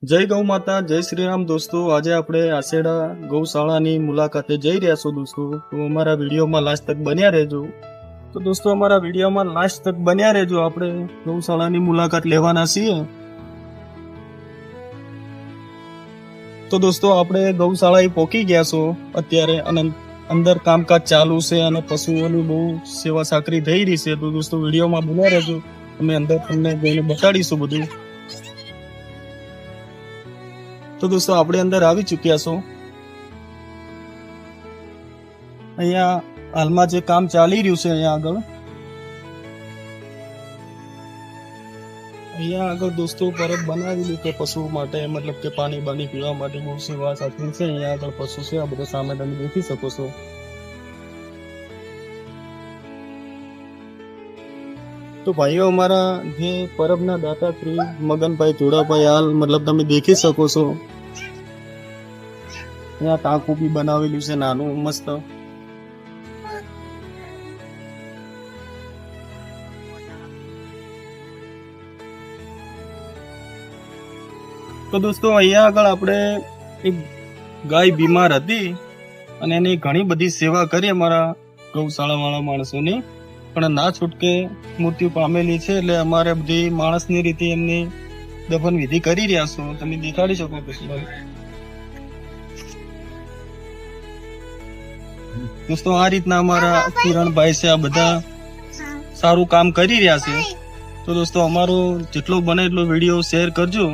જય ગૌ માતા, જય શ્રી રામ દોસ્તો. આજે આપણે આસેડા ગૌશાળાની મુલાકાતે જઈ રહ્યા છો દોસ્તો. તો અમારા વિડીયોમાં લાસ્ટ તક બન્યા રહેજો. તો દોસ્તો અમારા વિડીયોમાં લાસ્ટ તક બન્યા રહેજો. આપણે ગૌશાળાની મુલાકાત લેવાના છીએ. તો દોસ્તો આપણે ગૌશાળાએ પહોંચી ગયા છો અત્યારે, અને અંદર કામકાજ ચાલુ છે અને પશુઓની બહુ સેવા સાકરી થઈ રહી છે. તો દોસ્તો વિડીયોમાં બન્યા રહેજો. અમે અંદર તમને જઈને બતાડીશું બધું. તો દોસ્તો આપણે અંદર આવી ચૂક્યા છો. અહીંયા હાલમાં જે કામ ચાલી રહ્યું છે અહીંયા આગળ દોસ્તો પરબ બનાવેલી છે પશુ માટે, મતલબ કે પાણી બાણી પીવા માટે બહુ સેવા સાચવી છે. અહીંયા આગળ પશુ છે, આ બધા સામે તમે દેખી શકો છો. તો ભાઈઓ, અમારા જે પરબના દાતા શ્રી મગનભાઈ ધોળાભાઈ હાલ મતલબ તમે દેખી શકો છો. અહીંયા ટાંકું બી બનાવેલું છે નાનું મસ્ત. તો દોસ્તો અહીંયા આગળ આપણે એક ગાય બીમાર હતી અને એની ઘણી બધી સેવા કરી અમારા ગૌશાળા વાળા માણસોની, પણ ના છૂટકે મૃત્યુ પામેલી છે. એટલે અમારે બધી માણસની રીતે એમની દફન વિધિ કરી રહ્યા છો. તમે દેખાડી શકો પછી દોસ્તો. આ રીતના અમારા કિરણભાઈ છે, આ બધા સારું કામ કરી રહ્યા છે. તો દોસ્તો અમારો જેટલો બને એટલો વિડીયો શેર કરજો.